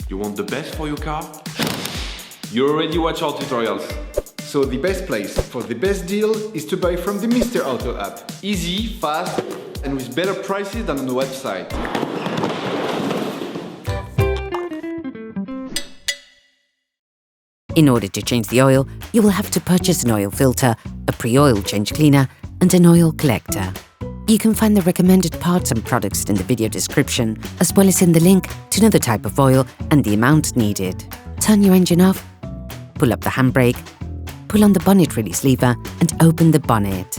You want the best for your car? You already watch our tutorials. So the best place for the best deal is to buy from the Mr. Auto app. Easy, fast, and with better prices than on the website. In order to change the oil, you will have to purchase an oil filter, a pre-oil change cleaner, and an oil collector. You can find the recommended parts and products in the video description, as well as in the link to know the type of oil and the amount needed. Turn your engine off, pull up the handbrake, pull on the bonnet release lever and open the bonnet.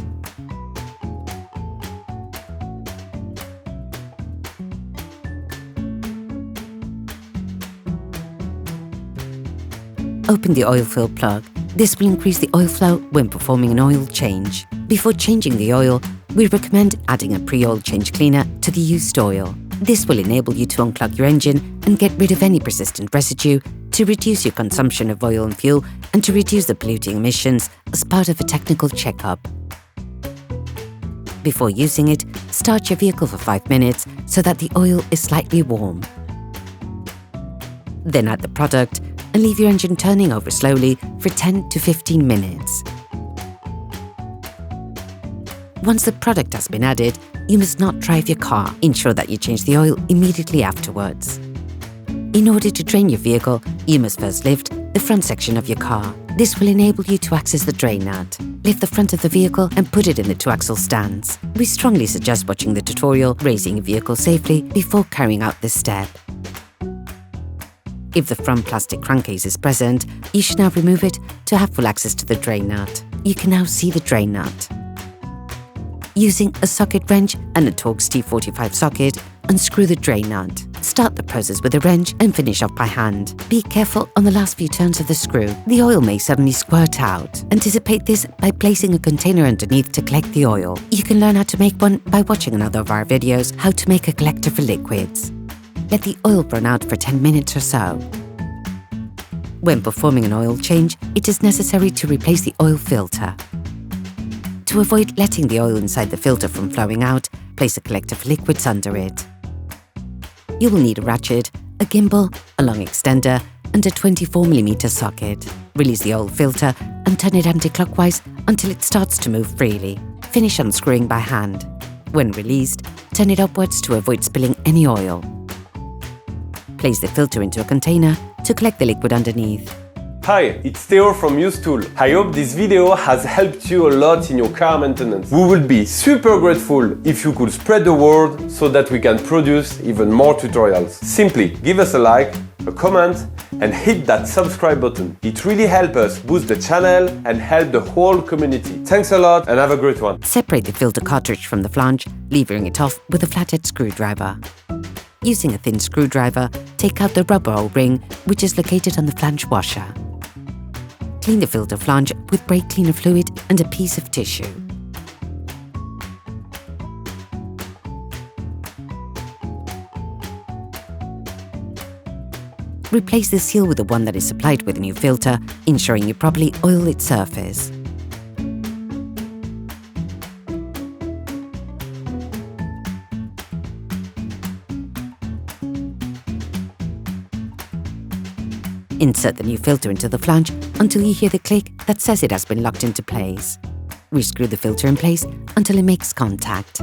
Open the oil fill plug. This will increase the oil flow when performing an oil change. Before changing the oil, we recommend adding a pre-oil change cleaner to the used oil. This will enable you to unclog your engine and get rid of any persistent residue, to reduce your consumption of oil and fuel, and to reduce the polluting emissions as part of a technical checkup. Before using it, start your vehicle for 5 minutes so that the oil is slightly warm. Then add the product and leave your engine turning over slowly for 10 to 15 minutes. Once the product has been added, you must not drive your car. Ensure that you change the oil immediately afterwards. In order to drain your vehicle, you must first lift the front section of your car. This will enable you to access the drain nut. Lift the front of the vehicle and put it in the 2-axle stands. We strongly suggest watching the tutorial, raising your vehicle safely before carrying out this step. If the front plastic crankcase is present, you should now remove it to have full access to the drain nut. You can now see the drain nut. Using a socket wrench and a Torx T45 socket, unscrew the drain nut. Start the process with a wrench and finish off by hand. Be careful on the last few turns of the screw. The oil may suddenly squirt out. Anticipate this by placing a container underneath to collect the oil. You can learn how to make one by watching another of our videos, how to make a collector for liquids. Let the oil run out for 10 minutes or so. When performing an oil change, it is necessary to replace the oil filter. To avoid letting the oil inside the filter from flowing out, place a collector for liquids under it. You will need a ratchet, a gimbal, a long extender, and a 24mm socket. Release the oil filter and turn it anti-clockwise until it starts to move freely. Finish unscrewing by hand. When released, turn it upwards to avoid spilling any oil. Place the filter into a container to collect the liquid underneath. Hi, it's Theo from UseTool. I hope this video has helped you a lot in your car maintenance. We would be super grateful if you could spread the word so that we can produce even more tutorials. Simply give us a like, a comment, and hit that subscribe button. It really helps us boost the channel and help the whole community. Thanks a lot and have a great one. Separate the filter cartridge from the flange, levering it off with a flathead screwdriver. Using a thin screwdriver, take out the rubber O-ring, which is located on the flange washer. Clean the filter flange with brake cleaner fluid and a piece of tissue. Replace the seal with the one that is supplied with a new filter, ensuring you properly oil its surface. Insert the new filter into the flange until you hear the click that says it has been locked into place. Rescrew the filter in place until it makes contact.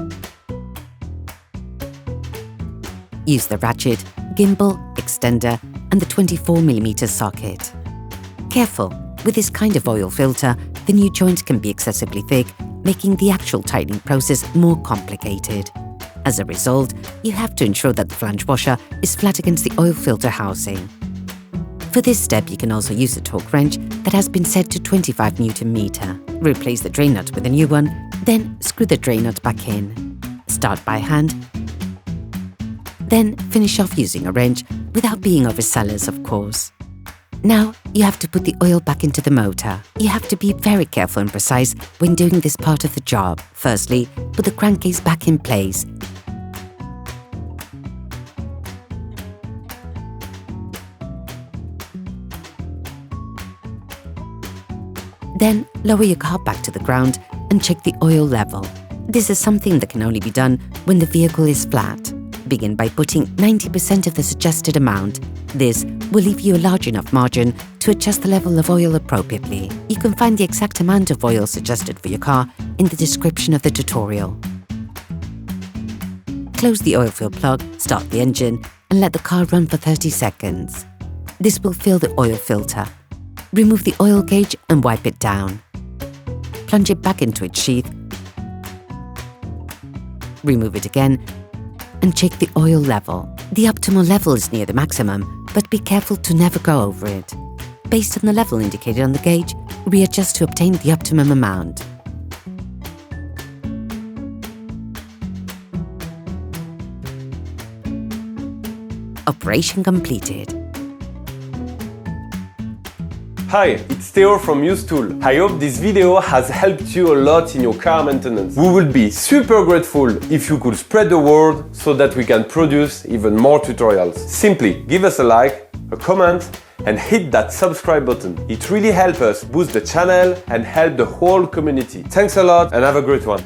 Use the ratchet, gimbal, extender, and the 24mm socket. Careful, with this kind of oil filter, the new joint can be excessively thick, making the actual tightening process more complicated. As a result, you have to ensure that the flange washer is flat against the oil filter housing. For this step, you can also use a torque wrench that has been set to 25 Nm. Replace the drain nut with a new one, then screw the drain nut back in. Start by hand, then finish off using a wrench without being overzealous, of course. Now, you have to put the oil back into the motor. You have to be very careful and precise when doing this part of the job. Firstly, put the crankcase back in place. Then lower your car back to the ground and check the oil level. This is something that can only be done when the vehicle is flat. Begin by putting 90% of the suggested amount, This will leave you a large enough margin to adjust the level of oil appropriately. You can find the exact amount of oil suggested for your car in the description of the tutorial. Close the oil fill plug, start the engine, and let the car run for 30 seconds. This will fill the oil filter. Remove the oil gauge and wipe it down. Plunge it back into its sheath. Remove it again and check the oil level. The optimal level is near the maximum, but be careful to never go over it. Based on the level indicated on the gauge, readjust to obtain the optimum amount. Operation completed. Hi, it's Theo from UseTool. I hope this video has helped you a lot in your car maintenance. We will be super grateful if you could spread the word so that we can produce even more tutorials. Simply give us a like, a comment, and hit that subscribe button. It really helps us boost the channel and help the whole community. Thanks a lot and have a great one.